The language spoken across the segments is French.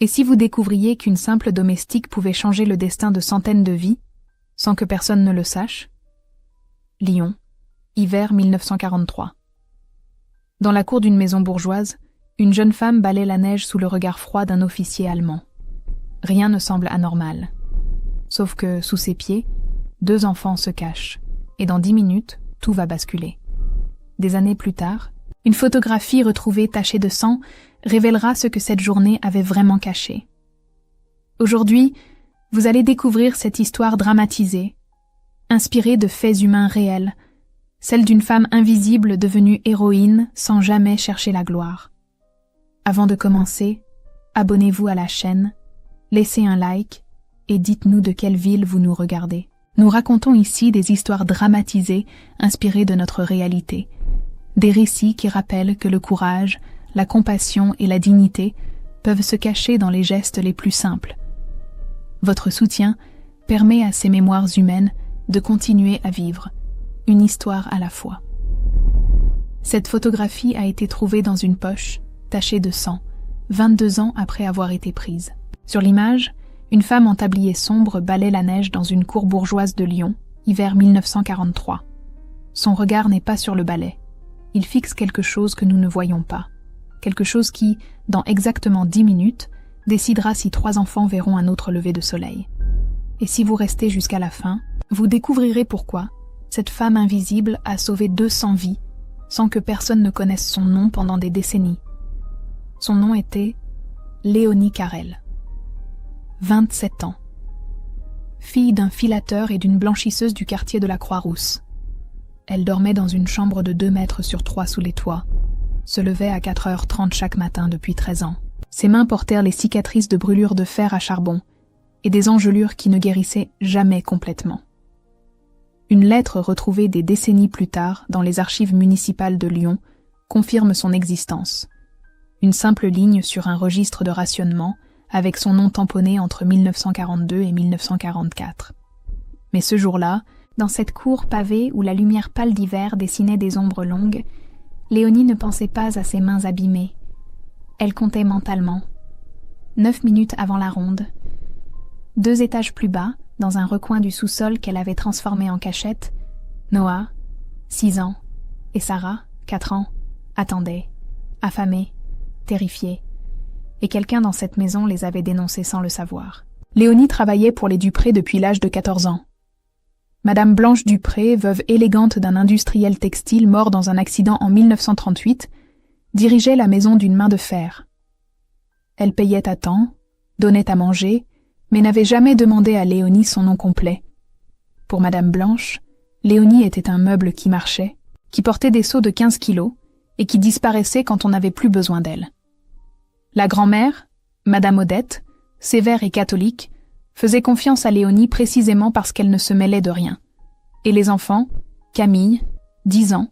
Et si vous découvriez qu'une simple domestique pouvait changer le destin de centaines de vies, sans que personne ne le sache? Lyon, hiver 1943. Dans la cour d'une maison bourgeoise, une jeune femme balaie la neige sous le regard froid d'un officier allemand. Rien ne semble anormal. Sauf que, sous ses pieds, 2 enfants se cachent, et dans 10 minutes, tout va basculer. Des années plus tard, une photographie retrouvée tachée de sang révélera ce que cette journée avait vraiment caché. Aujourd'hui, vous allez découvrir cette histoire dramatisée, inspirée de faits humains réels, celle d'une femme invisible devenue héroïne sans jamais chercher la gloire. Avant de commencer, abonnez-vous à la chaîne, laissez un like et dites-nous de quelle ville vous nous regardez. Nous racontons ici des histoires dramatisées inspirées de notre réalité, des récits qui rappellent que le courage, la compassion et la dignité peuvent se cacher dans les gestes les plus simples. Votre soutien permet à ces mémoires humaines de continuer à vivre, une histoire à la fois. Cette photographie a été trouvée dans une poche, tachée de sang, 22 ans après avoir été prise. Sur l'image, une femme en tablier sombre balaie la neige dans une cour bourgeoise de Lyon, hiver 1943. Son regard n'est pas sur le balai. Il fixe quelque chose que nous ne voyons pas. Quelque chose qui, dans exactement 10 minutes, décidera si 3 enfants verront un autre lever de soleil. Et si vous restez jusqu'à la fin, vous découvrirez pourquoi cette femme invisible a sauvé 200 vies, sans que personne ne connaisse son nom pendant des décennies. Son nom était Léonie Carrel. 27 ans. Fille d'un filateur et d'une blanchisseuse du quartier de la Croix-Rousse. Elle dormait dans une chambre de 2 mètres sur 3 sous les toits, se levait à 4h30 chaque matin depuis 13 ans. Ses mains portèrent les cicatrices de brûlures de fer à charbon et des engelures qui ne guérissaient jamais complètement. Une lettre retrouvée des décennies plus tard dans les archives municipales de Lyon confirme son existence. Une simple ligne sur un registre de rationnement avec son nom tamponné entre 1942 et 1944. Mais ce jour-là, dans cette cour pavée où la lumière pâle d'hiver dessinait des ombres longues, Léonie ne pensait pas à ses mains abîmées. Elle comptait mentalement. 9 minutes avant la ronde. 2 étages plus bas, dans un recoin du sous-sol qu'elle avait transformé en cachette, Noah, 6 ans, et Sarah, 4 ans, attendaient, affamés, terrifiés. Et quelqu'un dans cette maison les avait dénoncés sans le savoir. Léonie travaillait pour les Dupré depuis l'âge de 14 ans. Madame Blanche Dupré, veuve élégante d'un industriel textile mort dans un accident en 1938, dirigeait la maison d'une main de fer. Elle payait à temps, donnait à manger, mais n'avait jamais demandé à Léonie son nom complet. Pour Madame Blanche, Léonie était un meuble qui marchait, qui portait des seaux de 15 kilos et qui disparaissait quand on n'avait plus besoin d'elle. La grand-mère, Madame Odette, sévère et catholique, faisait confiance à Léonie précisément parce qu'elle ne se mêlait de rien. Et les enfants, Camille, 10 ans,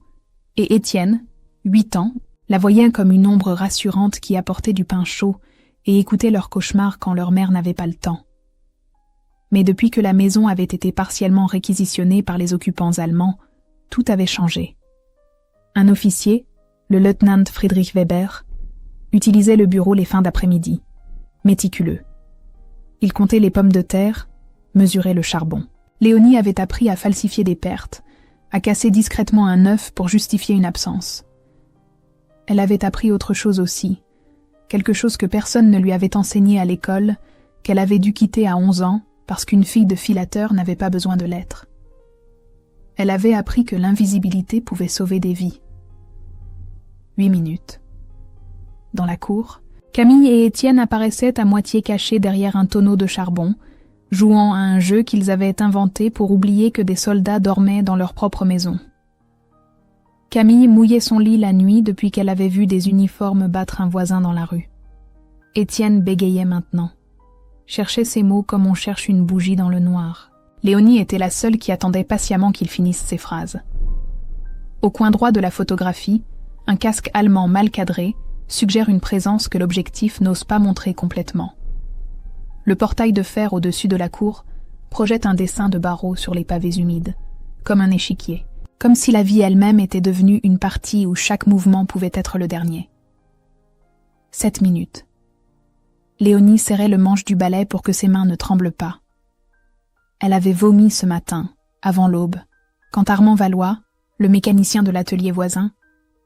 et Étienne, 8 ans, la voyaient comme une ombre rassurante qui apportait du pain chaud et écoutait leurs cauchemars quand leur mère n'avait pas le temps. Mais depuis que la maison avait été partiellement réquisitionnée par les occupants allemands, tout avait changé. Un officier, le lieutenant Friedrich Weber, utilisait le bureau les fins d'après-midi, méticuleux. Il comptait les pommes de terre, mesurait le charbon. Léonie avait appris à falsifier des pertes, à casser discrètement un œuf pour justifier une absence. Elle avait appris autre chose aussi, quelque chose que personne ne lui avait enseigné à l'école, qu'elle avait dû quitter à 11 ans parce qu'une fille de filateur n'avait pas besoin de lettres. Elle avait appris que l'invisibilité pouvait sauver des vies. 8 minutes. Dans la cour, Camille et Étienne apparaissaient à moitié cachés derrière un tonneau de charbon, jouant à un jeu qu'ils avaient inventé pour oublier que des soldats dormaient dans leur propre maison. Camille mouillait son lit la nuit depuis qu'elle avait vu des uniformes battre un voisin dans la rue. Étienne bégayait maintenant, cherchait ses mots comme on cherche une bougie dans le noir. Léonie était la seule qui attendait patiemment qu'il finisse ses phrases. Au coin droit de la photographie, un casque allemand mal cadré suggère une présence que l'objectif n'ose pas montrer complètement. Le portail de fer au-dessus de la cour projette un dessin de barreaux sur les pavés humides, comme un échiquier, comme si la vie elle-même était devenue une partie où chaque mouvement pouvait être le dernier. 7 minutes. Léonie serrait le manche du balai pour que ses mains ne tremblent pas. Elle avait vomi ce matin, avant l'aube, quand Armand Valois, le mécanicien de l'atelier voisin,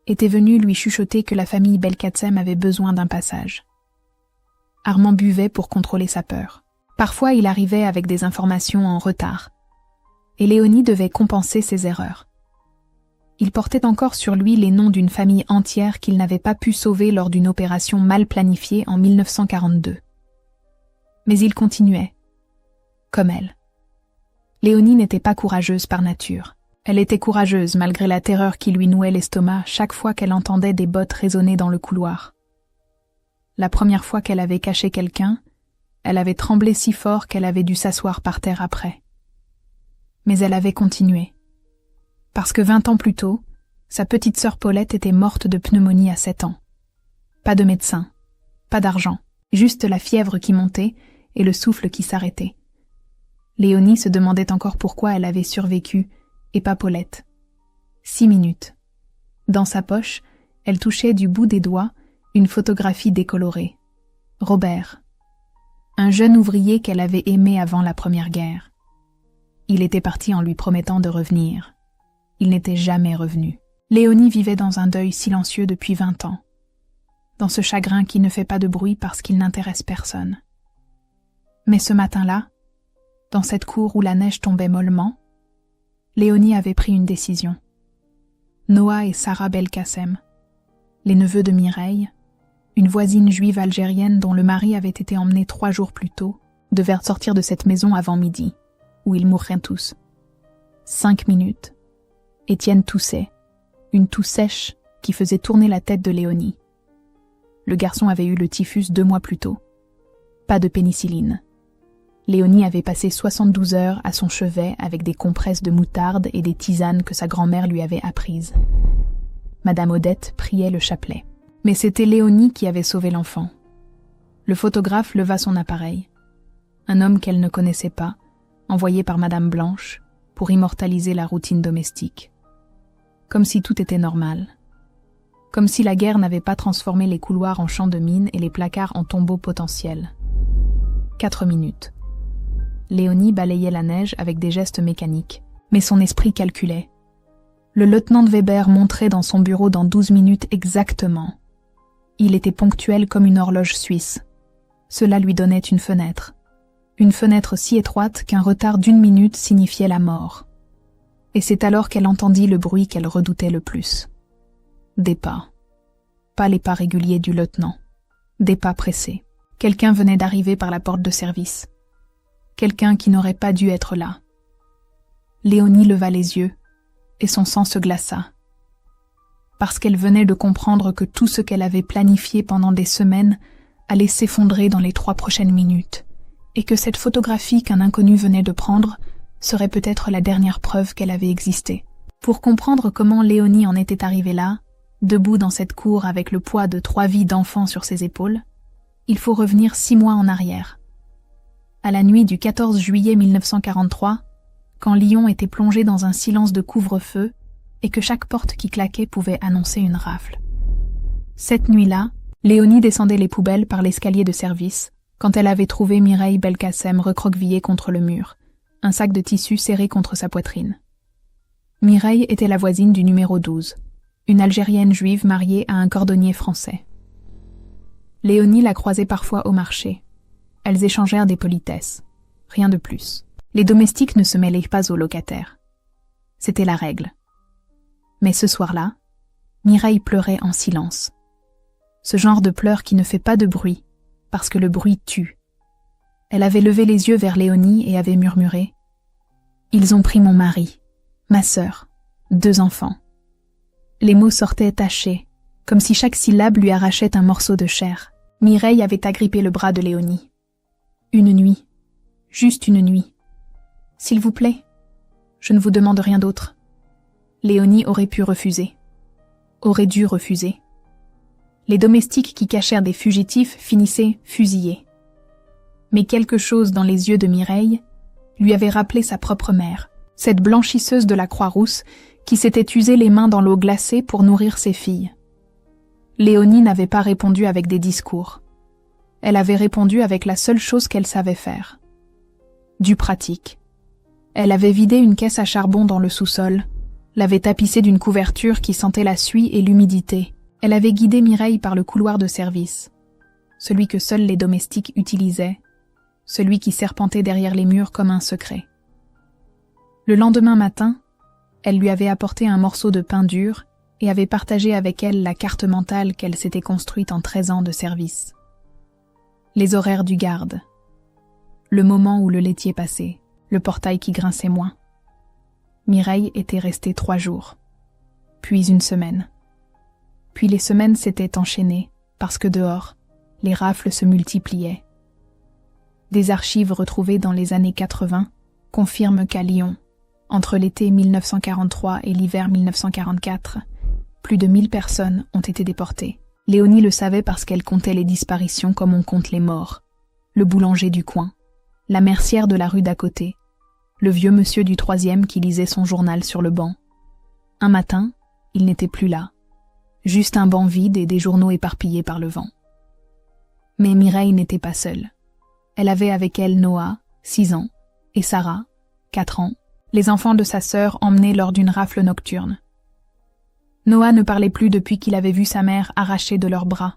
était venu lui chuchoter que la famille Belkacem avait besoin d'un passage. Armand buvait pour contrôler sa peur. Parfois, il arrivait avec des informations en retard, et Léonie devait compenser ses erreurs. Il portait encore sur lui les noms d'une famille entière qu'il n'avait pas pu sauver lors d'une opération mal planifiée en 1942. Mais il continuait, comme elle. Léonie n'était pas courageuse par nature. Elle était courageuse malgré la terreur qui lui nouait l'estomac chaque fois qu'elle entendait des bottes résonner dans le couloir. La première fois qu'elle avait caché quelqu'un, elle avait tremblé si fort qu'elle avait dû s'asseoir par terre après. Mais elle avait continué. Parce que 20 ans plus tôt, sa petite sœur Paulette était morte de pneumonie à 7 ans. Pas de médecin, pas d'argent, juste la fièvre qui montait et le souffle qui s'arrêtait. Léonie se demandait encore pourquoi elle avait survécu et pas Paulette. 6 minutes. Dans sa poche, elle touchait du bout des doigts une photographie décolorée. Robert. Un jeune ouvrier qu'elle avait aimé avant la Première Guerre. Il était parti en lui promettant de revenir. Il n'était jamais revenu. Léonie vivait dans un deuil silencieux depuis 20 ans. Dans ce chagrin qui ne fait pas de bruit parce qu'il n'intéresse personne. Mais ce matin-là, dans cette cour où la neige tombait mollement, Léonie avait pris une décision. Noah et Sarah Belkacem, les neveux de Mireille, une voisine juive algérienne dont le mari avait été emmené 3 jours plus tôt, devaient sortir de cette maison avant midi, où ils mourraient tous. 5 minutes. Étienne toussait, une toux sèche qui faisait tourner la tête de Léonie. Le garçon avait eu le typhus 2 mois plus tôt. Pas de pénicilline. Léonie avait passé 72 heures à son chevet avec des compresses de moutarde et des tisanes que sa grand-mère lui avait apprises. Madame Odette priait le chapelet. Mais c'était Léonie qui avait sauvé l'enfant. Le photographe leva son appareil. Un homme qu'elle ne connaissait pas, envoyé par Madame Blanche, pour immortaliser la routine domestique. Comme si tout était normal. Comme si la guerre n'avait pas transformé les couloirs en champs de mines et les placards en tombeaux potentiels. 4 minutes. Léonie balayait la neige avec des gestes mécaniques, mais son esprit calculait. Le lieutenant de Weber montrait dans son bureau dans 12 minutes exactement. Il était ponctuel comme une horloge suisse. Cela lui donnait une fenêtre. Une fenêtre si étroite qu'un retard d'1 minute signifiait la mort. Et c'est alors qu'elle entendit le bruit qu'elle redoutait le plus. Des pas. Pas les pas réguliers du lieutenant. Des pas pressés. Quelqu'un venait d'arriver par la porte de service. Quelqu'un qui n'aurait pas dû être là. Léonie leva les yeux, et son sang se glaça. Parce qu'elle venait de comprendre que tout ce qu'elle avait planifié pendant des semaines allait s'effondrer dans les 3 prochaines minutes, et que cette photographie qu'un inconnu venait de prendre serait peut-être la dernière preuve qu'elle avait existé. Pour comprendre comment Léonie en était arrivée là, debout dans cette cour avec le poids de 3 vies d'enfants sur ses épaules, il faut revenir 6 mois en arrière. À la nuit du 14 juillet 1943, quand Lyon était plongé dans un silence de couvre-feu et que chaque porte qui claquait pouvait annoncer une rafle. Cette nuit-là, Léonie descendait les poubelles par l'escalier de service quand elle avait trouvé Mireille Belkacem recroquevillée contre le mur, un sac de tissu serré contre sa poitrine. Mireille était la voisine du numéro 12, une Algérienne juive mariée à un cordonnier français. Léonie la croisait parfois au marché. Elles échangèrent des politesses. Rien de plus. Les domestiques ne se mêlaient pas aux locataires. C'était la règle. Mais ce soir-là, Mireille pleurait en silence. Ce genre de pleurs qui ne fait pas de bruit, parce que le bruit tue. Elle avait levé les yeux vers Léonie et avait murmuré « Ils ont pris mon mari, ma sœur, 2 enfants. » Les mots sortaient tachés, comme si chaque syllabe lui arrachait un morceau de chair. Mireille avait agrippé le bras de Léonie. « Une nuit. Juste une nuit. S'il vous plaît, je ne vous demande rien d'autre. » Léonie aurait pu refuser. Aurait dû refuser. Les domestiques qui cachèrent des fugitifs finissaient fusillés. Mais quelque chose dans les yeux de Mireille lui avait rappelé sa propre mère, cette blanchisseuse de la Croix-Rousse qui s'était usé les mains dans l'eau glacée pour nourrir ses filles. Léonie n'avait pas répondu avec des discours. Elle avait répondu avec la seule chose qu'elle savait faire. Du pratique. Elle avait vidé une caisse à charbon dans le sous-sol, l'avait tapissée d'une couverture qui sentait la suie et l'humidité. Elle avait guidé Mireille par le couloir de service, celui que seuls les domestiques utilisaient, celui qui serpentait derrière les murs comme un secret. Le lendemain matin, elle lui avait apporté un morceau de pain dur et avait partagé avec elle la carte mentale qu'elle s'était construite en 13 ans de service. Les horaires du garde, le moment où le laitier passait, le portail qui grinçait moins. Mireille était restée 3 jours, puis une semaine. Puis les semaines s'étaient enchaînées, parce que dehors, les rafles se multipliaient. Des archives retrouvées dans les années 80 confirment qu'à Lyon, entre l'été 1943 et l'hiver 1944, plus de 1000 personnes ont été déportées. Léonie le savait parce qu'elle comptait les disparitions comme on compte les morts. Le boulanger du coin, la mercière de la rue d'à côté, le vieux monsieur du 3e qui lisait son journal sur le banc. Un matin, il n'était plus là. Juste un banc vide et des journaux éparpillés par le vent. Mais Mireille n'était pas seule. Elle avait avec elle Noah, 6 ans, et Sarah, 4 ans, les enfants de sa sœur emmenés lors d'une rafle nocturne. Noah ne parlait plus depuis qu'il avait vu sa mère arrachée de leurs bras.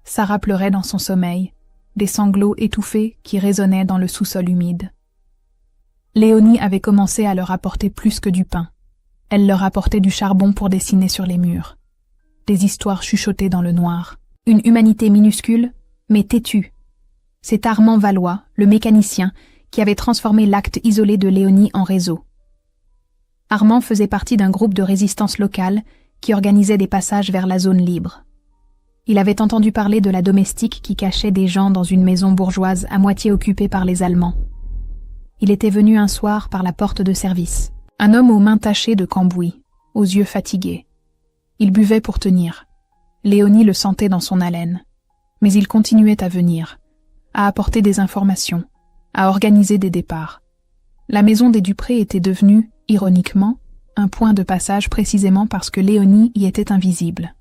Sarah pleurait dans son sommeil, des sanglots étouffés qui résonnaient dans le sous-sol humide. Léonie avait commencé à leur apporter plus que du pain. Elle leur apportait du charbon pour dessiner sur les murs. Des histoires chuchotées dans le noir. Une humanité minuscule, mais têtue. C'est Armand Valois, le mécanicien, qui avait transformé l'acte isolé de Léonie en réseau. Armand faisait partie d'un groupe de résistance locale qui organisait des passages vers la zone libre. Il avait entendu parler de la domestique qui cachait des gens dans une maison bourgeoise à moitié occupée par les Allemands. Il était venu un soir par la porte de service. Un homme aux mains tachées de cambouis, aux yeux fatigués. Il buvait pour tenir. Léonie le sentait dans son haleine. Mais il continuait à venir, à apporter des informations, à organiser des départs. La maison des Dupré était devenue, ironiquement, un point de passage précisément parce que Léonie y était invisible.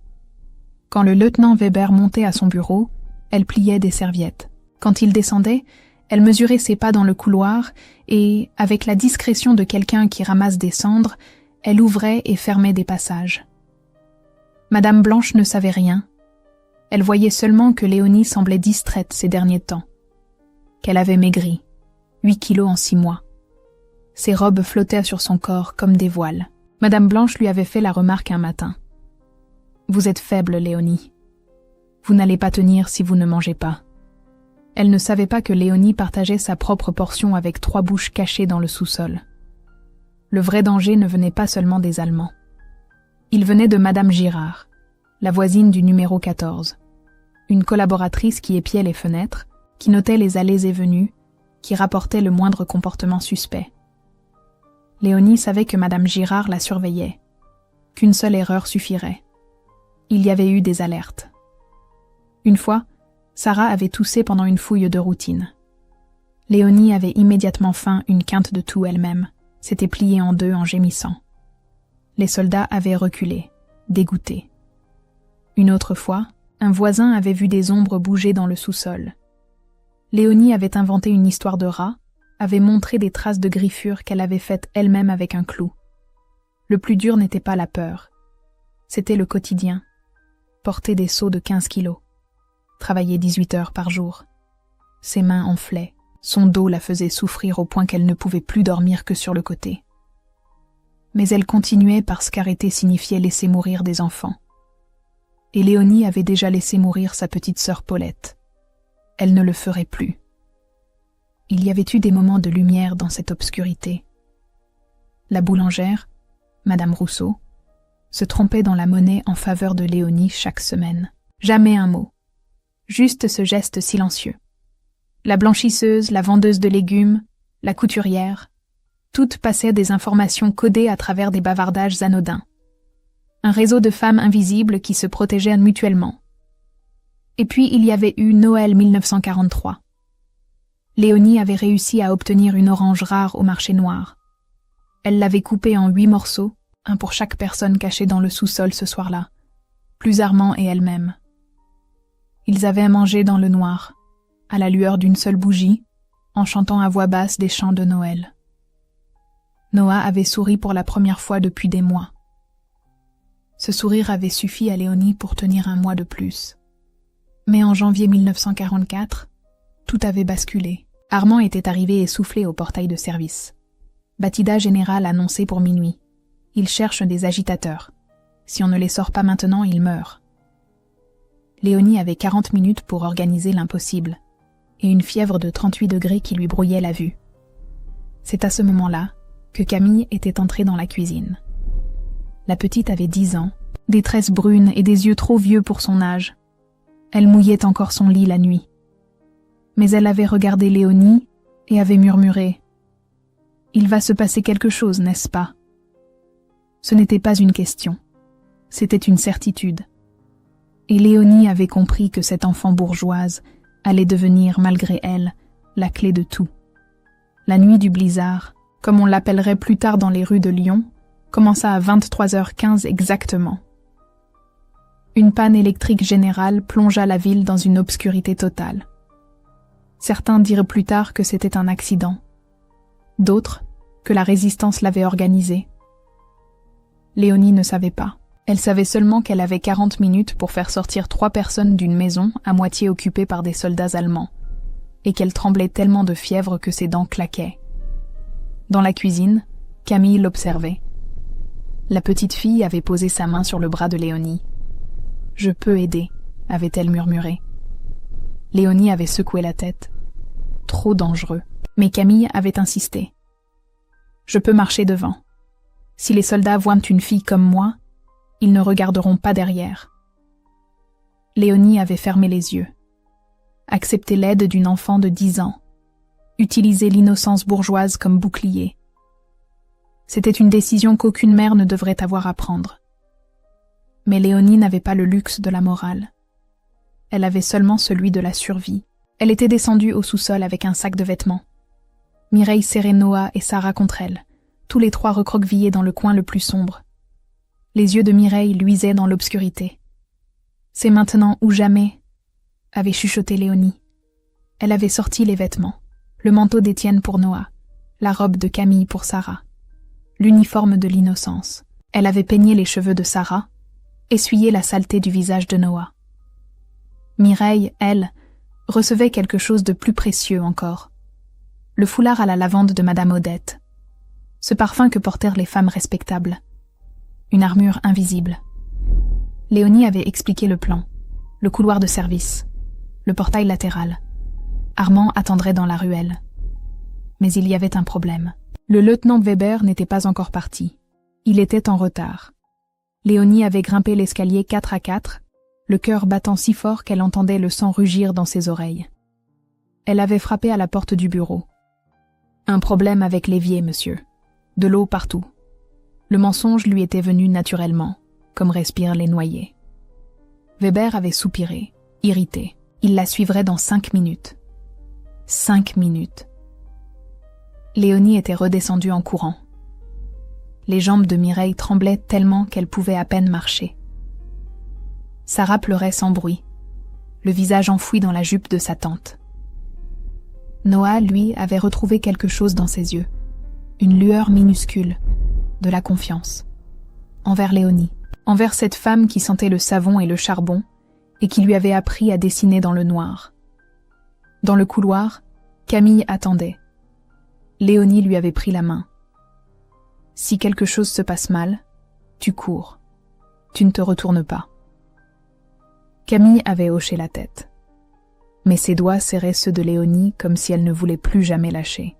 Quand le lieutenant Weber montait à son bureau, elle pliait des serviettes. Quand il descendait, elle mesurait ses pas dans le couloir et, avec la discrétion de quelqu'un qui ramasse des cendres, elle ouvrait et fermait des passages. Madame Blanche ne savait rien. Elle voyait seulement que Léonie semblait distraite ces derniers temps, qu'elle avait maigri, 8 kilos en 6 mois. Ses robes flottaient sur son corps comme des voiles. Madame Blanche lui avait fait la remarque un matin. « Vous êtes faible, Léonie. Vous n'allez pas tenir si vous ne mangez pas. » Elle ne savait pas que Léonie partageait sa propre portion avec 3 bouches cachées dans le sous-sol. Le vrai danger ne venait pas seulement des Allemands. Il venait de Madame Girard, la voisine du numéro 14, une collaboratrice qui épiait les fenêtres, qui notait les allées et venues, qui rapportait le moindre comportement suspect. Léonie savait que Madame Girard la surveillait, qu'une seule erreur suffirait. Il y avait eu des alertes. Une fois, Sarah avait toussé pendant une fouille de routine. Léonie avait immédiatement feint une quinte de toux elle-même, s'était pliée en 2 en gémissant. Les soldats avaient reculé, dégoûtés. Une autre fois, un voisin avait vu des ombres bouger dans le sous-sol. Léonie avait inventé une histoire de rat, avait montré des traces de griffures qu'elle avait faites elle-même avec un clou. Le plus dur n'était pas la peur. C'était le quotidien. Porter des seaux de 15 kilos. Travailler 18 heures par jour. Ses mains enflaient. Son dos la faisait souffrir au point qu'elle ne pouvait plus dormir que sur le côté. Mais elle continuait parce qu'arrêter signifiait laisser mourir des enfants. Et Léonie avait déjà laissé mourir sa petite sœur Paulette. Elle ne le ferait plus. Il y avait eu des moments de lumière dans cette obscurité. La boulangère, Madame Rousseau, se trompait dans la monnaie en faveur de Léonie chaque semaine. Jamais un mot. Juste ce geste silencieux. La blanchisseuse, la vendeuse de légumes, la couturière, toutes passaient des informations codées à travers des bavardages anodins. Un réseau de femmes invisibles qui se protégeaient mutuellement. Et puis il y avait eu Noël 1943. Léonie avait réussi à obtenir une orange rare au marché noir. Elle l'avait coupée en 8 morceaux, un pour chaque personne cachée dans le sous-sol ce soir-là, plus Armand et elle-même. Ils avaient mangé dans le noir, à la lueur d'une seule bougie, en chantant à voix basse des chants de Noël. Noah avait souri pour la première fois depuis des mois. Ce sourire avait suffi à Léonie pour tenir un mois de plus. Mais en janvier 1944, tout avait basculé. Armand était arrivé essoufflé au portail de service. Batida général annoncé pour minuit. Il cherche des agitateurs. Si on ne les sort pas maintenant, ils meurent. Léonie avait 40 minutes pour organiser l'impossible, et une fièvre de 38 degrés qui lui brouillait la vue. C'est à ce moment-là que Camille était entrée dans la cuisine. La petite avait 10 ans, des tresses brunes et des yeux trop vieux pour son âge. Elle mouillait encore son lit la nuit. Mais elle avait regardé Léonie et avait murmuré « Il va se passer quelque chose, n'est-ce pas ?» Ce n'était pas une question, c'était une certitude. Et Léonie avait compris que cette enfant bourgeoise allait devenir, malgré elle, la clé de tout. La nuit du blizzard, comme on l'appellerait plus tard dans les rues de Lyon, commença à 23h15 exactement. Une panne électrique générale plongea la ville dans une obscurité totale. Certains dirent plus tard que c'était un accident. D'autres, que la résistance l'avait organisé. Léonie ne savait pas. Elle savait seulement qu'elle avait 40 minutes pour faire sortir 3 personnes d'une maison à moitié occupée par des soldats allemands, et qu'elle tremblait tellement de fièvre que ses dents claquaient. Dans la cuisine, Camille l'observait. La petite fille avait posé sa main sur le bras de Léonie. « Je peux aider », avait-elle murmuré. Léonie avait secoué la tête. Trop dangereux. Mais Camille avait insisté. « Je peux marcher devant. Si les soldats voient une fille comme moi, ils ne regarderont pas derrière. » Léonie avait fermé les yeux. Accepter l'aide d'une enfant de 10 ans. Utiliser l'innocence bourgeoise comme bouclier. C'était une décision qu'aucune mère ne devrait avoir à prendre. Mais Léonie n'avait pas le luxe de la morale. Elle avait seulement celui de la survie. Elle était descendue au sous-sol avec un sac de vêtements. Mireille serrait Noah et Sarah contre elle, tous les 3 recroquevillés dans le coin le plus sombre. Les yeux de Mireille luisaient dans l'obscurité. « C'est maintenant ou jamais », avait chuchoté Léonie. Elle avait sorti les vêtements, le manteau d'Étienne pour Noah, la robe de Camille pour Sarah, l'uniforme de l'innocence. Elle avait peigné les cheveux de Sarah, essuyé la saleté du visage de Noah. Mireille, elle, recevait quelque chose de plus précieux encore. Le foulard à la lavande de Madame Odette. Ce parfum que portèrent les femmes respectables. Une armure invisible. Léonie avait expliqué le plan, le couloir de service, le portail latéral. Armand attendrait dans la ruelle. Mais il y avait un problème. Le lieutenant Weber n'était pas encore parti. Il était en retard. Léonie avait grimpé l'escalier 4 à 4, le cœur battant si fort qu'elle entendait le sang rugir dans ses oreilles. Elle avait frappé à la porte du bureau. « Un problème avec l'évier, monsieur. De l'eau partout. » Le mensonge lui était venu naturellement, comme respirent les noyés. Weber avait soupiré, irrité. Il la suivrait dans 5 minutes. 5 minutes. Léonie était redescendue en courant. Les jambes de Mireille tremblaient tellement qu'elle pouvait à peine marcher. Sarah pleurait sans bruit, le visage enfoui dans la jupe de sa tante. Noah, lui, avait retrouvé quelque chose dans ses yeux, une lueur minuscule, de la confiance. Envers Léonie, envers cette femme qui sentait le savon et le charbon et qui lui avait appris à dessiner dans le noir. Dans le couloir, Camille attendait. Léonie lui avait pris la main. Si quelque chose se passe mal, tu cours. Tu ne te retournes pas. Camille avait hoché la tête. Mais ses doigts serraient ceux de Léonie comme si elle ne voulait plus jamais lâcher.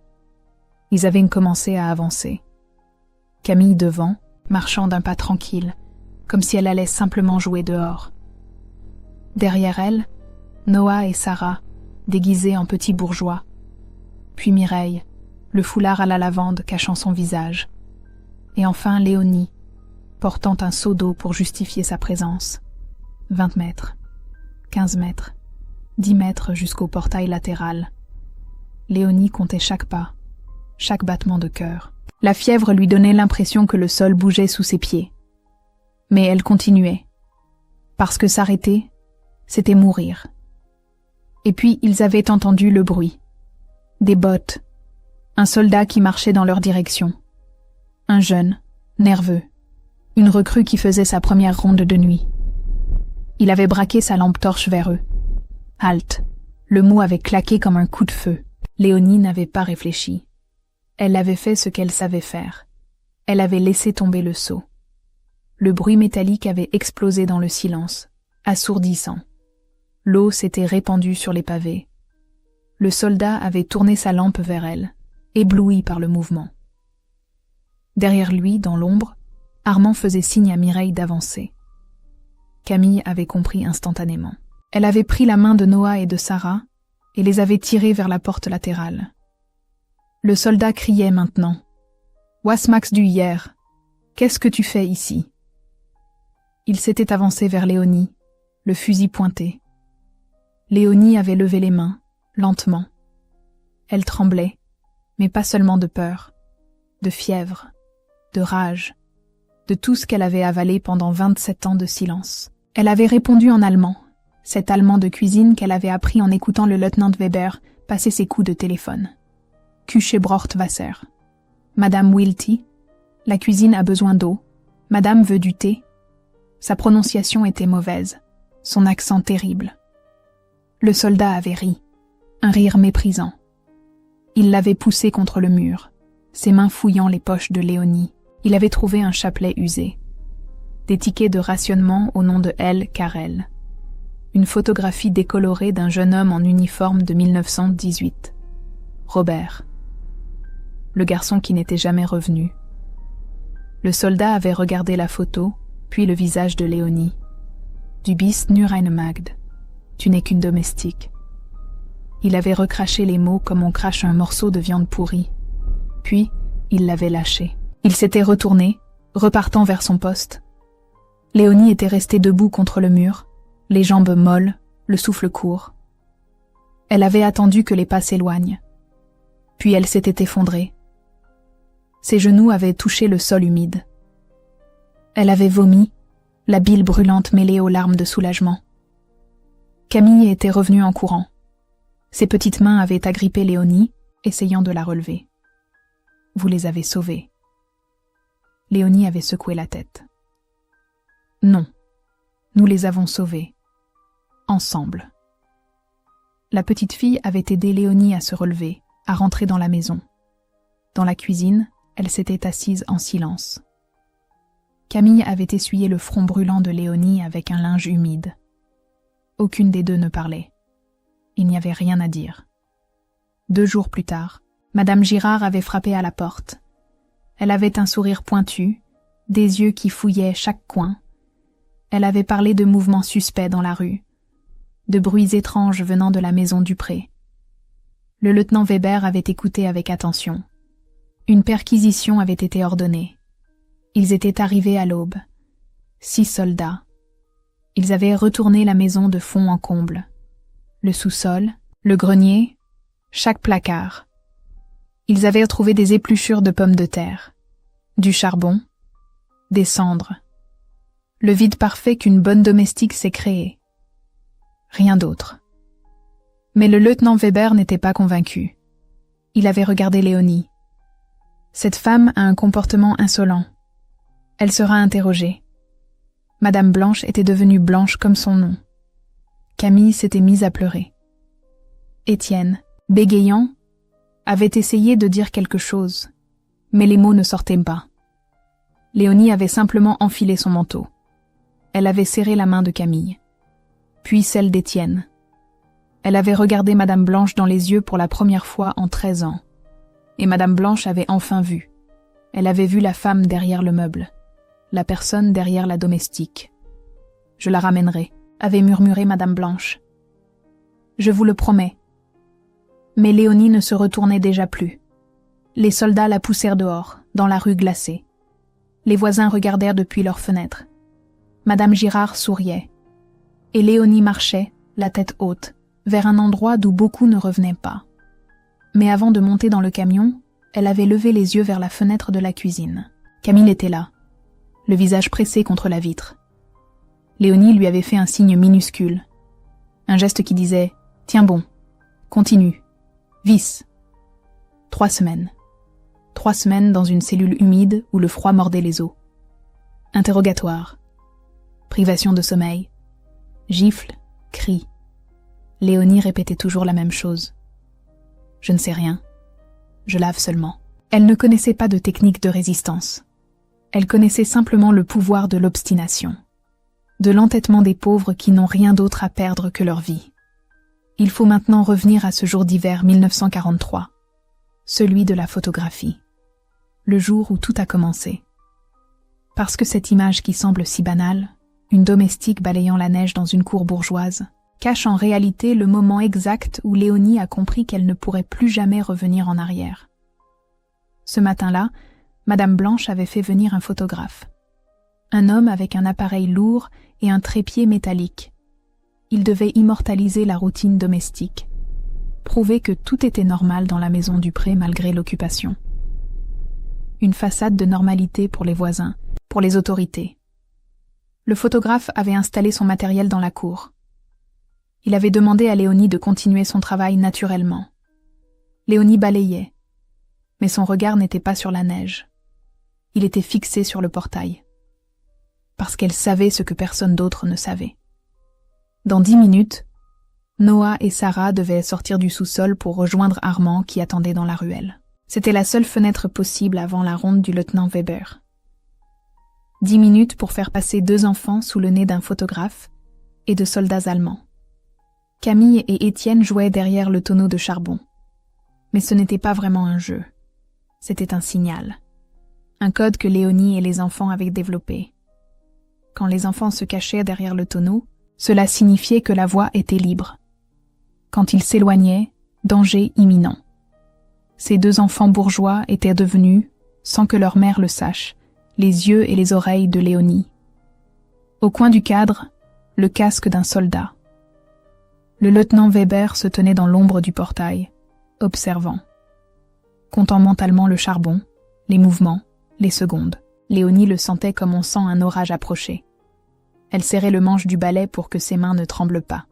Ils avaient commencé à avancer. Camille devant, marchant d'un pas tranquille, comme si elle allait simplement jouer dehors. Derrière elle, Noah et Sarah, déguisés en petits bourgeois. Puis Mireille, le foulard à la lavande cachant son visage. Et enfin Léonie, portant un seau d'eau pour justifier sa présence. 20 mètres, 15 mètres, 10 mètres jusqu'au portail latéral. Léonie comptait chaque pas, chaque battement de cœur. La fièvre lui donnait l'impression que le sol bougeait sous ses pieds. Mais elle continuait. Parce que s'arrêter, c'était mourir. Et puis ils avaient entendu le bruit. Des bottes. Un soldat qui marchait dans leur direction. Un jeune, nerveux. Une recrue qui faisait sa première ronde de nuit. Il avait braqué sa lampe torche vers eux. Halte. Le mot avait claqué comme un coup de feu. Léonie n'avait pas réfléchi. Elle avait fait ce qu'elle savait faire. Elle avait laissé tomber le seau. Le bruit métallique avait explosé dans le silence, assourdissant. L'eau s'était répandue sur les pavés. Le soldat avait tourné sa lampe vers elle, ébloui par le mouvement. Derrière lui, dans l'ombre, Armand faisait signe à Mireille d'avancer. Camille avait compris instantanément. Elle avait pris la main de Noah et de Sarah et les avait tirés vers la porte latérale. Le soldat criait maintenant. « Wasmax du hier, qu'est-ce que tu fais ici ?» Il s'était avancé vers Léonie, le fusil pointé. Léonie avait levé les mains, lentement. Elle tremblait, mais pas seulement de peur, de fièvre, de rage, de tout ce qu'elle avait avalé pendant 27 ans de silence. Elle avait répondu en allemand, cet allemand de cuisine qu'elle avait appris en écoutant le lieutenant Weber passer ses coups de téléphone. Küche braucht Wasser. Madame Wilty, la cuisine a besoin d'eau. Madame veut du thé. Sa prononciation était mauvaise, son accent terrible. Le soldat avait ri, un rire méprisant. Il l'avait poussée contre le mur, ses mains fouillant les poches de Léonie. Il avait trouvé un chapelet usé. Des tickets de rationnement au nom de L. Carrel. Une photographie décolorée d'un jeune homme en uniforme de 1918. Robert. Le garçon qui n'était jamais revenu. Le soldat avait regardé la photo, puis le visage de Léonie. Du bist nur eine Magd. Tu n'es qu'une domestique. Il avait recraché les mots comme on crache un morceau de viande pourrie. Puis, il l'avait lâché. Il s'était retourné, repartant vers son poste. Léonie était restée debout contre le mur, les jambes molles, le souffle court. Elle avait attendu que les pas s'éloignent. Puis elle s'était effondrée. Ses genoux avaient touché le sol humide. Elle avait vomi, la bile brûlante mêlée aux larmes de soulagement. Camille était revenue en courant. Ses petites mains avaient agrippé Léonie, essayant de la relever. « Vous les avez sauvés. » Léonie avait secoué la tête. « Non, nous les avons sauvés. Ensemble. » La petite fille avait aidé Léonie à se relever, à rentrer dans la maison. Dans la cuisine, elle s'était assise en silence. Camille avait essuyé le front brûlant de Léonie avec un linge humide. Aucune des deux ne parlait. Il n'y avait rien à dire. 2 jours plus tard, Madame Girard avait frappé à la porte. Elle avait un sourire pointu, des yeux qui fouillaient chaque coin. Elle avait parlé de mouvements suspects dans la rue, de bruits étranges venant de la maison Dupré. Le lieutenant Weber avait écouté avec attention. Une perquisition avait été ordonnée. Ils étaient arrivés à l'aube. 6 soldats. Ils avaient retourné la maison de fond en comble. Le sous-sol, le grenier, chaque placard. Ils avaient trouvé des épluchures de pommes de terre, du charbon, des cendres. Le vide parfait qu'une bonne domestique s'est créé. Rien d'autre. Mais le lieutenant Weber n'était pas convaincu. Il avait regardé Léonie. Cette femme a un comportement insolent. Elle sera interrogée. Madame Blanche était devenue blanche comme son nom. Camille s'était mise à pleurer. Étienne, bégayant, avait essayé de dire quelque chose, mais les mots ne sortaient pas. Léonie avait simplement enfilé son manteau. Elle avait serré la main de Camille, puis celle d'Étienne. Elle avait regardé Madame Blanche dans les yeux pour la première fois en 13 ans. Et Madame Blanche avait enfin vu. Elle avait vu la femme derrière le meuble, la personne derrière la domestique. « Je la ramènerai », avait murmuré Madame Blanche. « Je vous le promets. » Mais Léonie ne se retournait déjà plus. Les soldats la poussèrent dehors, dans la rue glacée. Les voisins regardèrent depuis leurs fenêtres. Madame Girard souriait. Et Léonie marchait, la tête haute, vers un endroit d'où beaucoup ne revenaient pas. Mais avant de monter dans le camion, elle avait levé les yeux vers la fenêtre de la cuisine. Camille était là, le visage pressé contre la vitre. Léonie lui avait fait un signe minuscule, un geste qui disait Tiens bon. Continue. Vis. 3 semaines. 3 semaines dans une cellule humide où le froid mordait les os. Interrogatoire. Privation de sommeil. Gifles, cris. Léonie répétait toujours la même chose. Je ne sais rien. Je lave seulement. Elle ne connaissait pas de technique de résistance. Elle connaissait simplement le pouvoir de l'obstination, de l'entêtement des pauvres qui n'ont rien d'autre à perdre que leur vie. Il faut maintenant revenir à ce jour d'hiver 1943, celui de la photographie, le jour où tout a commencé. Parce que cette image qui semble si banale, une domestique balayant la neige dans une cour bourgeoise, cache en réalité le moment exact où Léonie a compris qu'elle ne pourrait plus jamais revenir en arrière. Ce matin-là, Madame Blanche avait fait venir un photographe. Un homme avec un appareil lourd et un trépied métallique. Il devait immortaliser la routine domestique, prouver que tout était normal dans la maison Dupré malgré l'occupation. Une façade de normalité pour les voisins, pour les autorités. Le photographe avait installé son matériel dans la cour. Il avait demandé à Léonie de continuer son travail naturellement. Léonie balayait, mais son regard n'était pas sur la neige. Il était fixé sur le portail. Parce qu'elle savait ce que personne d'autre ne savait. Dans 10 minutes, Noah et Sarah devaient sortir du sous-sol pour rejoindre Armand qui attendait dans la ruelle. C'était la seule fenêtre possible avant la ronde du lieutenant Weber. 10 minutes pour faire passer 2 enfants sous le nez d'un photographe et de soldats allemands. Camille et Étienne jouaient derrière le tonneau de charbon. Mais ce n'était pas vraiment un jeu. C'était un signal. Un code que Léonie et les enfants avaient développé. Quand les enfants se cachaient derrière le tonneau, cela signifiait que la voie était libre. Quand ils s'éloignaient, danger imminent. Ces 2 enfants bourgeois étaient devenus, sans que leur mère le sache, les yeux et les oreilles de Léonie. Au coin du cadre, le casque d'un soldat. Le lieutenant Weber se tenait dans l'ombre du portail, observant. Comptant mentalement le charbon, les mouvements, les secondes. Léonie le sentait comme on sent un orage approcher. Elle serrait le manche du balai pour que ses mains ne tremblent pas.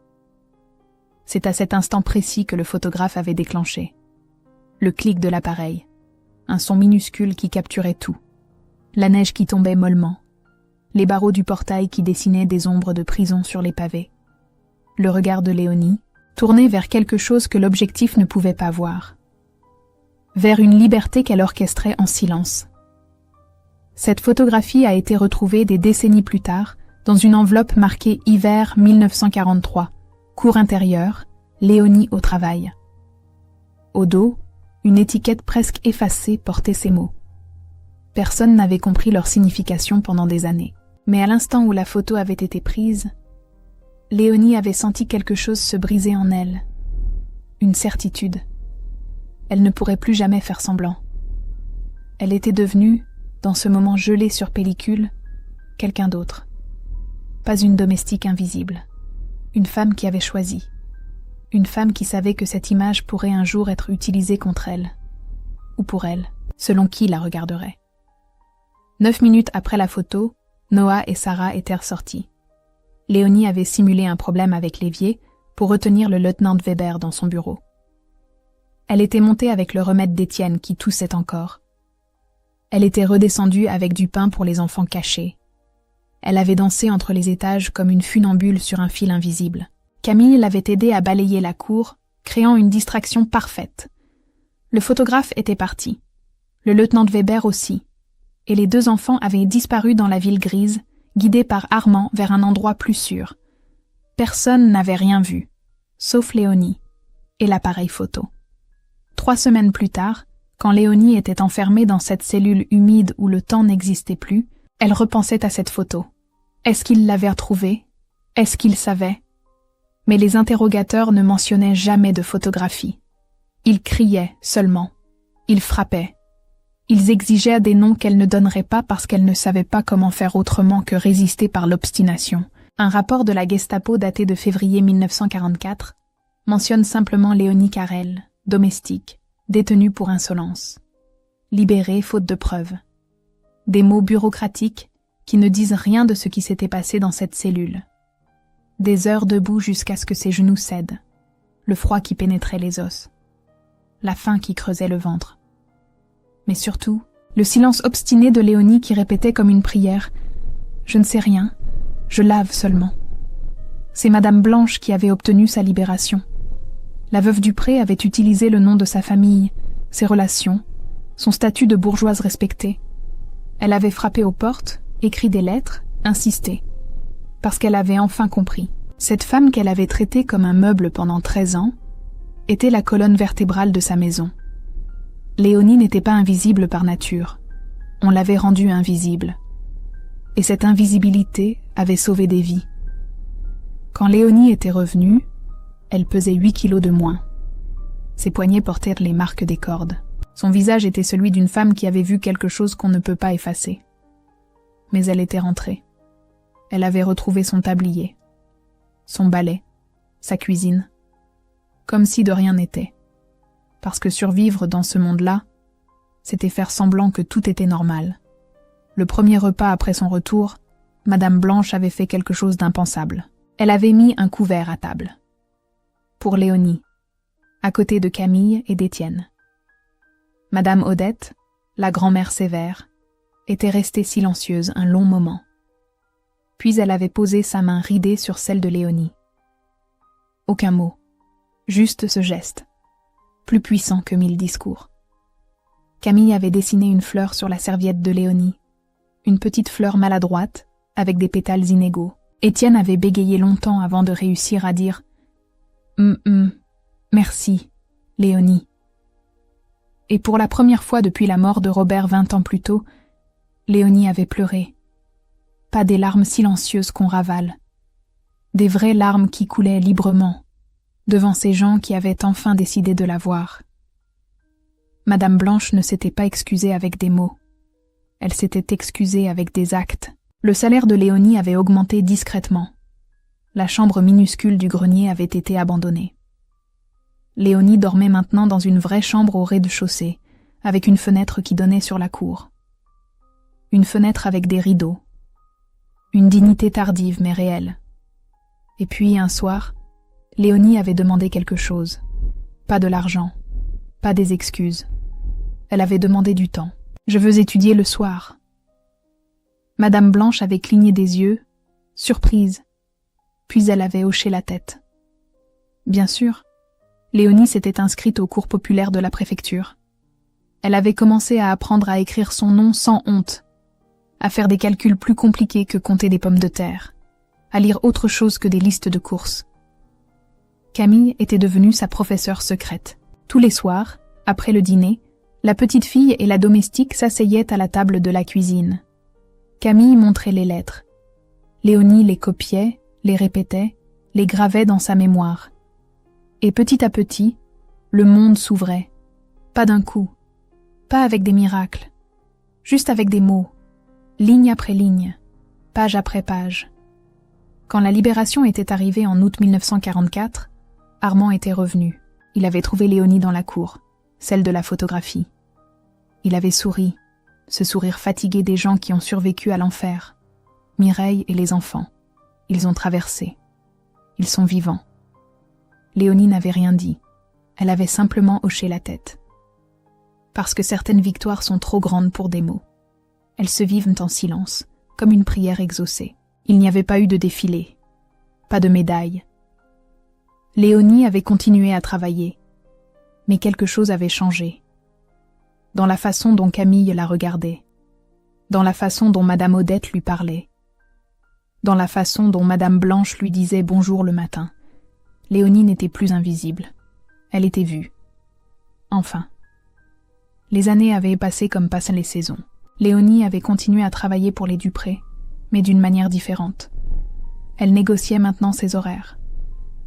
C'est à cet instant précis que le photographe avait déclenché. Le clic de l'appareil. Un son minuscule qui capturait tout. La neige qui tombait mollement. Les barreaux du portail qui dessinaient des ombres de prison sur les pavés. Le regard de Léonie, tourné vers quelque chose que l'objectif ne pouvait pas voir. Vers une liberté qu'elle orchestrait en silence. Cette photographie a été retrouvée des décennies plus tard dans une enveloppe marquée hiver 1943, cour intérieure, Léonie au travail. Au dos, une étiquette presque effacée portait ces mots. Personne n'avait compris leur signification pendant des années. Mais à l'instant où la photo avait été prise, Léonie avait senti quelque chose se briser en elle. Une certitude. Elle ne pourrait plus jamais faire semblant. Elle était devenue, dans ce moment gelé sur pellicule, quelqu'un d'autre. Pas une domestique invisible. Une femme qui avait choisi. Une femme qui savait que cette image pourrait un jour être utilisée contre elle. Ou pour elle, selon qui la regarderait. 9 minutes après la photo, Noah et Sarah étaient ressortis. Léonie avait simulé un problème avec l'évier pour retenir le lieutenant Weber dans son bureau. Elle était montée avec le remède d'Étienne qui toussait encore. Elle était redescendue avec du pain pour les enfants cachés. Elle avait dansé entre les étages comme une funambule sur un fil invisible. Camille l'avait aidée à balayer la cour, créant une distraction parfaite. Le photographe était parti. Le lieutenant Weber aussi. Et les 2 enfants avaient disparu dans la ville grise, guidés par Armand vers un endroit plus sûr. Personne n'avait rien vu, sauf Léonie et l'appareil photo. 3 semaines plus tard, quand Léonie était enfermée dans cette cellule humide où le temps n'existait plus, elle repensait à cette photo. Est-ce qu'il l'avait retrouvée? Est-ce qu'il savait? Mais les interrogateurs ne mentionnaient jamais de photographie. Ils criaient seulement. Ils frappaient. Ils exigeaient des noms qu'elle ne donnerait pas parce qu'elle ne savait pas comment faire autrement que résister par l'obstination. Un rapport de la Gestapo daté de février 1944 mentionne simplement Léonie Carrel, domestique, détenue pour insolence. Libérée faute de preuves. Des mots bureaucratiques qui ne disent rien de ce qui s'était passé dans cette cellule. Des heures debout jusqu'à ce que ses genoux cèdent. le froid qui pénétrait les os, la faim qui creusait le ventre. Mais surtout, le silence obstiné de Léonie qui répétait comme une prière « Je ne sais rien, je lave seulement ». C'est Madame Blanche qui avait obtenu sa libération. La veuve Dupré avait utilisé le nom de sa famille, ses relations, son statut de bourgeoise respectée. Elle avait frappé aux portes, écrit des lettres, insisté. Parce qu'elle avait enfin compris. Cette femme qu'elle avait traitée comme un meuble pendant 13 ans était la colonne vertébrale de sa maison. Léonie n'était pas invisible par nature. On l'avait rendue invisible. Et cette invisibilité avait sauvé des vies. Quand Léonie était revenue, elle pesait 8 kilos de moins. Ses poignets portaient les marques des cordes. Son visage était celui d'une femme qui avait vu quelque chose qu'on ne peut pas effacer. Mais elle était rentrée. Elle avait retrouvé son tablier, son balai, sa cuisine, comme si de rien n'était. Parce que survivre dans ce monde-là, c'était faire semblant que tout était normal. Le premier repas après son retour, Madame Blanche avait fait quelque chose d'impensable. Elle avait mis un couvert à table. Pour Léonie, à côté de Camille et d'Étienne. Madame Odette, la grand-mère sévère, était restée silencieuse un long moment. Puis elle avait posé sa main ridée sur celle de Léonie. Aucun mot, juste ce geste, plus puissant que 1000 discours. Camille avait dessiné une fleur sur la serviette de Léonie, une petite fleur maladroite, avec des pétales inégaux. Étienne avait bégayé longtemps avant de réussir à dire « Merci, Léonie ». Et pour la première fois depuis la mort de Robert 20 ans plus tôt, Léonie avait pleuré. Pas des larmes silencieuses qu'on ravale. Des vraies larmes qui coulaient librement, devant ces gens qui avaient enfin décidé de la voir. Madame Blanche ne s'était pas excusée avec des mots. Elle s'était excusée avec des actes. Le salaire de Léonie avait augmenté discrètement. La chambre minuscule du grenier avait été abandonnée. Léonie dormait maintenant dans une vraie chambre au rez-de-chaussée, avec une fenêtre qui donnait sur la cour. Une fenêtre avec des rideaux. Une dignité tardive mais réelle. Et puis, un soir, Léonie avait demandé quelque chose. Pas de l'argent, pas des excuses. Elle avait demandé du temps. « Je veux étudier le soir. » Madame Blanche avait cligné des yeux, surprise, puis elle avait hoché la tête. Bien sûr, Léonie s'était inscrite au cours populaire de la préfecture. Elle avait commencé à apprendre à écrire son nom sans honte, à faire des calculs plus compliqués que compter des pommes de terre, à lire autre chose que des listes de courses. Camille était devenue sa professeure secrète. Tous les soirs, après le dîner, la petite fille et la domestique s'asseyaient à la table de la cuisine. Camille montrait les lettres. Léonie les copiait, les répétait, les gravait dans sa mémoire. Et petit à petit, le monde s'ouvrait. Pas d'un coup, pas avec des miracles, juste avec des mots, ligne après ligne, page après page. Quand la libération était arrivée en août 1944, Armand était revenu. Il avait trouvé Léonie dans la cour, celle de la photographie. Il avait souri, ce sourire fatigué des gens qui ont survécu à l'enfer. Mireille et les enfants. Ils ont traversé. Ils sont vivants. Léonie n'avait rien dit. Elle avait simplement hoché la tête. Parce que certaines victoires sont trop grandes pour des mots. Elles se vivent en silence, comme une prière exaucée. Il n'y avait pas eu de défilé. Pas de médaille. Léonie avait continué à travailler. Mais quelque chose avait changé. Dans la façon dont Camille la regardait. Dans la façon dont Madame Odette lui parlait. Dans la façon dont Madame Blanche lui disait bonjour le matin. Léonie n'était plus invisible. Elle était vue. Enfin. Les années avaient passé comme passent les saisons. Léonie avait continué à travailler pour les Dupré, mais d'une manière différente. Elle négociait maintenant ses horaires.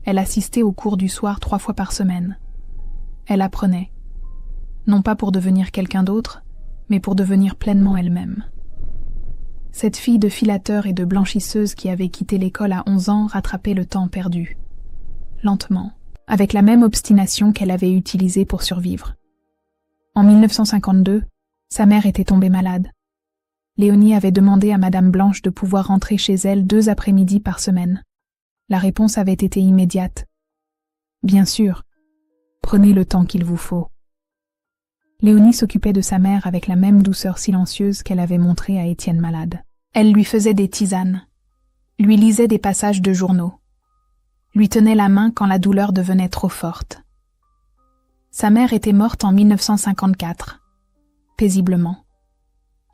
Elle assistait aux cours du soir 3 fois par semaine. Elle apprenait. Non pas pour devenir quelqu'un d'autre, mais pour devenir pleinement elle-même. Cette fille de filateur et de blanchisseuse qui avait quitté l'école à 11 ans rattrapait le temps perdu. Lentement, avec la même obstination qu'elle avait utilisée pour survivre. En 1952, sa mère était tombée malade. Léonie avait demandé à Madame Blanche de pouvoir rentrer chez elle 2 après-midi par semaine. La réponse avait été immédiate. Bien sûr, prenez le temps qu'il vous faut. Léonie s'occupait de sa mère avec la même douceur silencieuse qu'elle avait montrée à Étienne malade. Elle lui faisait des tisanes, lui lisait des passages de journaux, lui tenait la main quand la douleur devenait trop forte. Sa mère était morte en 1954, paisiblement,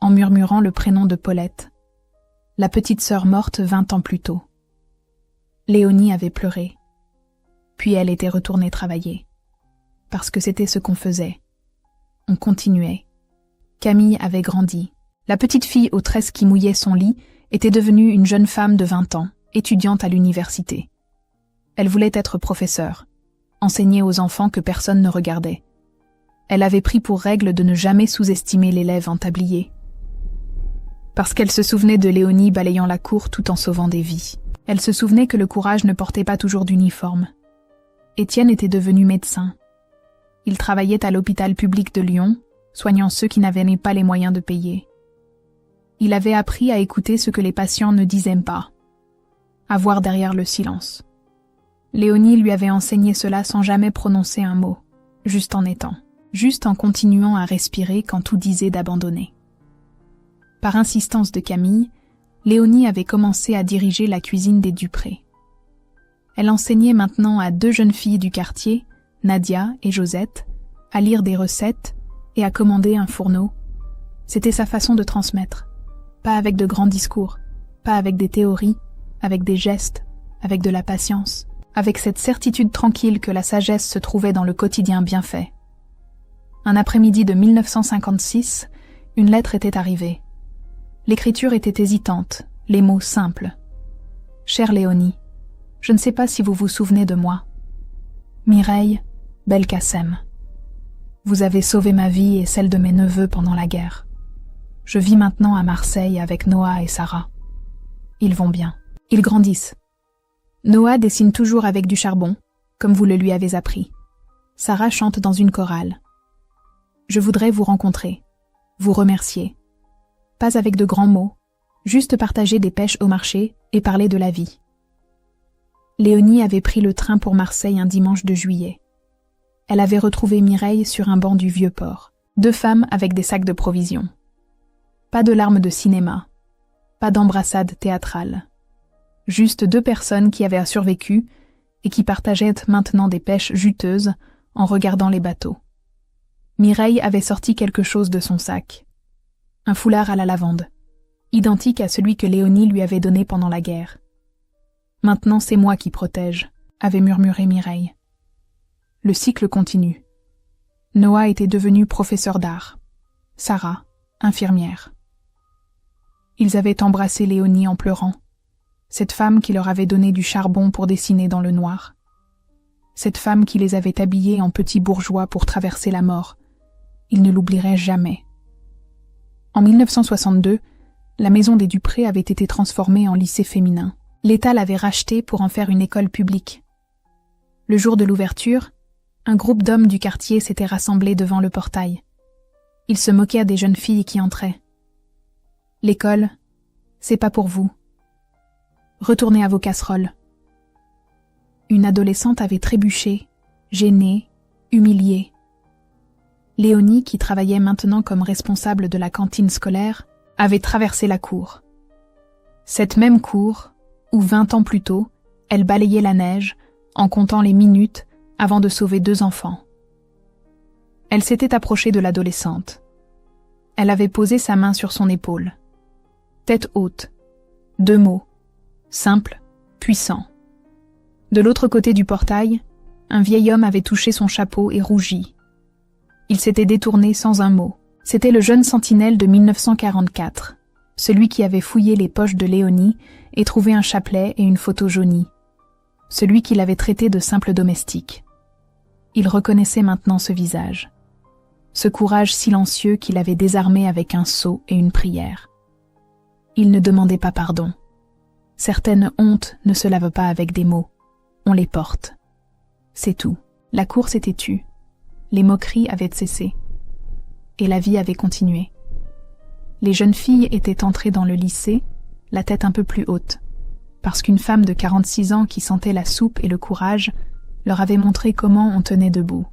en murmurant le prénom de Paulette, la petite sœur morte 20 ans plus tôt. Léonie avait pleuré, puis elle était retournée travailler, parce que c'était ce qu'on faisait. On continuait. Camille avait grandi. La petite fille aux tresses qui mouillait son lit était devenue une jeune femme de 20 ans, étudiante à l'université. Elle voulait être professeure, enseigner aux enfants que personne ne regardait. Elle avait pris pour règle de ne jamais sous-estimer l'élève en tablier. Parce qu'elle se souvenait de Léonie balayant la cour tout en sauvant des vies. Elle se souvenait que le courage ne portait pas toujours d'uniforme. Étienne était devenu médecin. Il travaillait à l'hôpital public de Lyon, soignant ceux qui n'avaient pas les moyens de payer. Il avait appris à écouter ce que les patients ne disaient pas, à voir derrière le silence. Léonie lui avait enseigné cela sans jamais prononcer un mot, juste en étant, juste en continuant à respirer quand tout disait d'abandonner. Par insistance de Camille, Léonie avait commencé à diriger la cuisine des Dupré. Elle enseignait maintenant à 2 jeunes filles du quartier, Nadia et Josette, à lire des recettes et à commander un fourneau. C'était sa façon de transmettre. Pas avec de grands discours, pas avec des théories, avec des gestes, avec de la patience, avec cette certitude tranquille que la sagesse se trouvait dans le quotidien bien fait. Un après-midi de 1956, une lettre était arrivée. L'écriture était hésitante, les mots simples. « Chère Léonie, je ne sais pas si vous vous souvenez de moi. Mireille Belkacem. Vous avez sauvé ma vie et celle de mes neveux pendant la guerre. Je vis maintenant à Marseille avec Noah et Sarah. Ils vont bien. Ils grandissent. Noah dessine toujours avec du charbon, comme vous le lui avez appris. Sarah chante dans une chorale. Je voudrais vous rencontrer, vous remercier. Pas avec de grands mots, juste partager des pêches au marché et parler de la vie. » Léonie avait pris le train pour Marseille un dimanche de juillet. Elle avait retrouvé Mireille sur un banc du Vieux-Port, 2 femmes avec des sacs de provisions. Pas de larmes de cinéma, pas d'embrassades théâtrales. Juste 2 personnes qui avaient survécu et qui partageaient maintenant des pêches juteuses en regardant les bateaux. Mireille avait sorti quelque chose de son sac. Un foulard à la lavande, identique à celui que Léonie lui avait donné pendant la guerre. « Maintenant c'est moi qui protège », avait murmuré Mireille. Le cycle continue. Noah était devenu professeur d'art. Sarah, infirmière. Ils avaient embrassé Léonie en pleurant. Cette femme qui leur avait donné du charbon pour dessiner dans le noir. Cette femme qui les avait habillés en petits bourgeois pour traverser la mort. Ils ne l'oublieraient jamais. En 1962, la maison des Dupré avait été transformée en lycée féminin. L'État l'avait rachetée pour en faire une école publique. Le jour de l'ouverture, un groupe d'hommes du quartier s'était rassemblé devant le portail. Ils se moquaient des jeunes filles qui entraient. « L'école, c'est pas pour vous. Retournez à vos casseroles. » Une adolescente avait trébuché, gênée, humiliée. Léonie, qui travaillait maintenant comme responsable de la cantine scolaire, avait traversé la cour. Cette même cour, où 20 ans plus tôt, elle balayait la neige, en comptant les minutes avant de sauver 2 enfants. Elle s'était approchée de l'adolescente. Elle avait posé sa main sur son épaule. Tête haute. 2 mots. Simple, puissant. De l'autre côté du portail, un vieil homme avait touché son chapeau et rougi. Il s'était détourné sans un mot. C'était le jeune sentinelle de 1944, celui qui avait fouillé les poches de Léonie et trouvé un chapelet et une photo jaunie. Celui qui l'avait traité de simple domestique. Il reconnaissait maintenant ce visage. Ce courage silencieux qui l'avait désarmé avec un seau et une prière. Il ne demandait pas pardon. Certaines hontes ne se lavent pas avec des mots. On les porte. C'est tout. La course était tue. Les moqueries avaient cessé. Et la vie avait continué. Les jeunes filles étaient entrées dans le lycée, la tête un peu plus haute, parce qu'une femme de 46 ans qui sentait la soupe et le courage leur avait montré comment on tenait debout.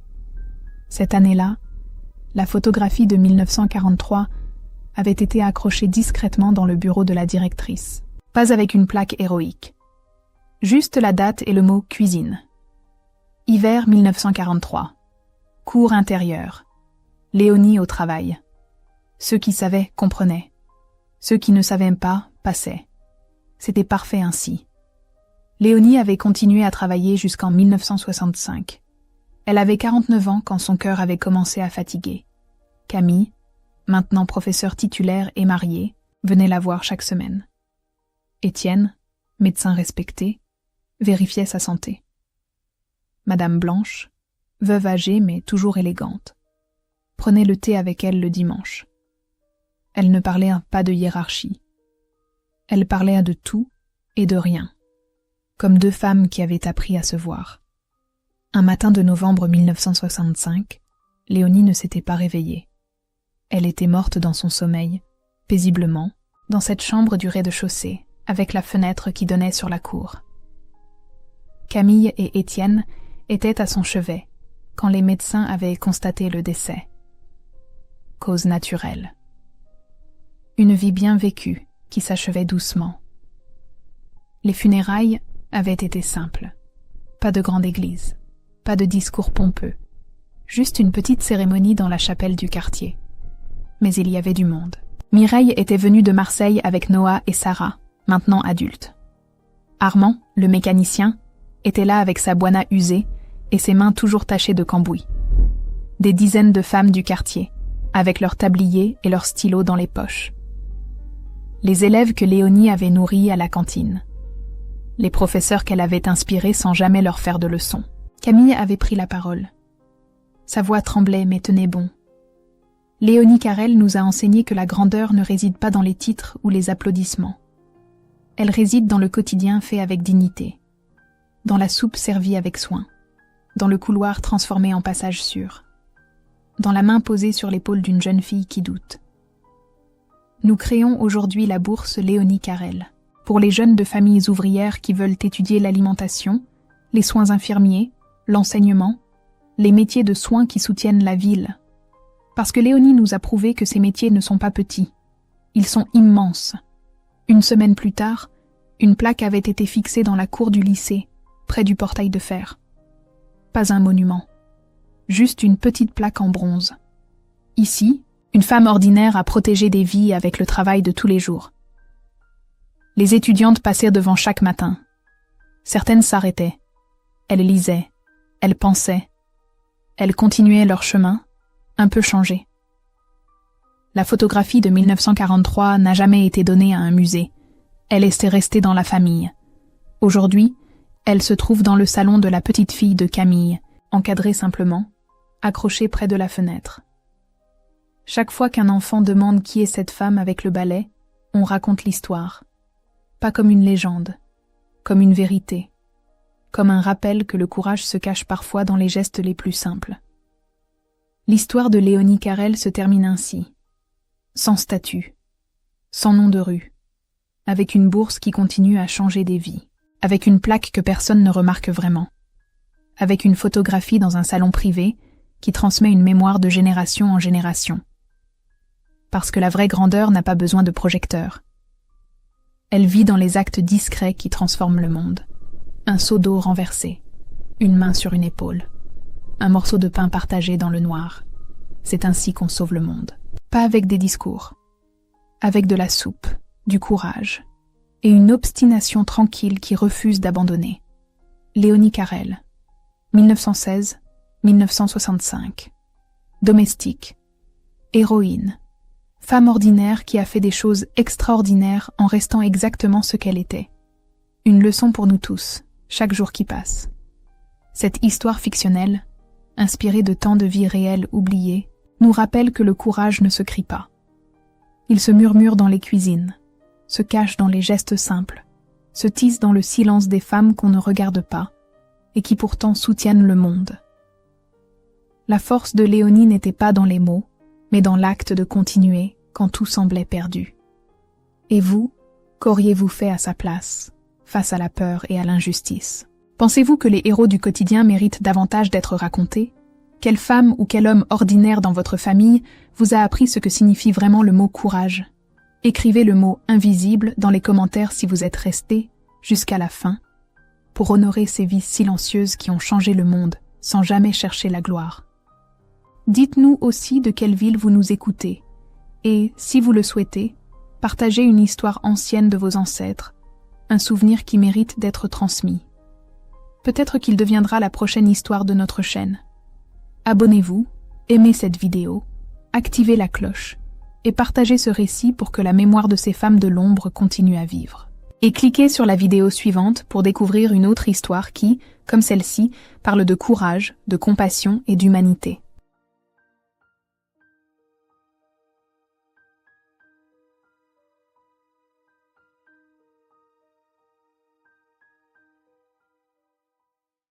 Cette année-là, la photographie de 1943 avait été accrochée discrètement dans le bureau de la directrice, pas avec une plaque héroïque. Juste la date et le mot « cuisine ». Hiver 1943. Cours intérieur. Léonie au travail. Ceux qui savaient comprenaient. Ceux qui ne savaient pas passaient. C'était parfait ainsi. Léonie avait continué à travailler jusqu'en 1965. Elle avait 49 ans quand son cœur avait commencé à fatiguer. Camille, maintenant professeur titulaire et marié, venait la voir chaque semaine. Étienne, médecin respecté, vérifiait sa santé. Madame Blanche, veuve âgée mais toujours élégante, prenait le thé avec elle le dimanche. Elle ne parlait pas de hiérarchie. Elle parlait de tout et de rien, comme deux femmes qui avaient appris à se voir. Un matin de novembre 1965, Léonie ne s'était pas réveillée. Elle était morte dans son sommeil, paisiblement, dans cette chambre du rez-de-chaussée, avec la fenêtre qui donnait sur la cour. Camille et Étienne étaient à son chevet, quand les médecins avaient constaté le décès. Cause naturelle. Une vie bien vécue, qui s'achevait doucement. Les funérailles avaient été simples. Pas de grande église, pas de discours pompeux, juste une petite cérémonie dans la chapelle du quartier. Mais il y avait du monde. Mireille était venue de Marseille avec Noah et Sarah, maintenant adultes. Armand, le mécanicien, était là avec sa boina usée et ses mains toujours tachées de cambouis. Des dizaines de femmes du quartier, avec leurs tabliers et leurs stylos dans les poches. Les élèves que Léonie avait nourris à la cantine. Les professeurs qu'elle avait inspirés sans jamais leur faire de leçons. Camille avait pris la parole. Sa voix tremblait mais tenait bon. Léonie Carrel nous a enseigné que la grandeur ne réside pas dans les titres ou les applaudissements. Elle réside dans le quotidien fait avec dignité, dans la soupe servie avec soin, dans le couloir transformé en passage sûr, dans la main posée sur l'épaule d'une jeune fille qui doute. Nous créons aujourd'hui la bourse Léonie Carrel, pour les jeunes de familles ouvrières qui veulent étudier l'alimentation, les soins infirmiers, l'enseignement, les métiers de soins qui soutiennent la ville. Parce que Léonie nous a prouvé que ces métiers ne sont pas petits. Ils sont immenses. Une semaine plus tard, une plaque avait été fixée dans la cour du lycée, près du portail de fer. Pas un monument. Juste une petite plaque en bronze. Ici, une femme ordinaire a protégé des vies avec le travail de tous les jours. Les étudiantes passaient devant chaque matin. Certaines s'arrêtaient. Elles lisaient. Elles pensaient. Elles continuaient leur chemin, un peu changé. La photographie de 1943 n'a jamais été donnée à un musée. Elle est restée dans la famille. Aujourd'hui, elle se trouve dans le salon de la petite fille de Camille, encadrée simplement, accrochée près de la fenêtre. Chaque fois qu'un enfant demande qui est cette femme avec le balai, on raconte l'histoire. Pas comme une légende, comme une vérité, comme un rappel que le courage se cache parfois dans les gestes les plus simples. L'histoire de Léonie Carrel se termine ainsi, sans statut, sans nom de rue, avec une bourse qui continue à changer des vies, avec une plaque que personne ne remarque vraiment, avec une photographie dans un salon privé qui transmet une mémoire de génération en génération. Parce que la vraie grandeur n'a pas besoin de projecteur. Elle vit dans les actes discrets qui transforment le monde. Un seau d'eau renversé, une main sur une épaule, un morceau de pain partagé dans le noir. C'est ainsi qu'on sauve le monde. Pas avec des discours, avec de la soupe, du courage et une obstination tranquille qui refuse d'abandonner. Léonie Carrel, 1916-1965. Domestique, héroïne, femme ordinaire qui a fait des choses extraordinaires en restant exactement ce qu'elle était. Une leçon pour nous tous, chaque jour qui passe. Cette histoire fictionnelle, inspirée de tant de vies réelles oubliées, nous rappelle que le courage ne se crie pas. Il se murmure dans les cuisines, se cache dans les gestes simples, se tisse dans le silence des femmes qu'on ne regarde pas, et qui pourtant soutiennent le monde. La force de Léonie n'était pas dans les mots, mais dans l'acte de continuer quand tout semblait perdu. Et vous, qu'auriez-vous fait à sa place, face à la peur et à l'injustice ? Pensez-vous que les héros du quotidien méritent davantage d'être racontés? Quelle femme ou quel homme ordinaire dans votre famille vous a appris ce que signifie vraiment le mot courage? Écrivez le mot invisible dans les commentaires si vous êtes resté jusqu'à la fin pour honorer ces vies silencieuses qui ont changé le monde sans jamais chercher la gloire. Dites-nous aussi de quelle ville vous nous écoutez et, si vous le souhaitez, partagez une histoire ancienne de vos ancêtres, un souvenir qui mérite d'être transmis. Peut-être qu'il deviendra la prochaine histoire de notre chaîne. Abonnez-vous, aimez cette vidéo, activez la cloche et partagez ce récit pour que la mémoire de ces femmes de l'ombre continue à vivre. Et cliquez sur la vidéo suivante pour découvrir une autre histoire qui, comme celle-ci, parle de courage, de compassion et d'humanité.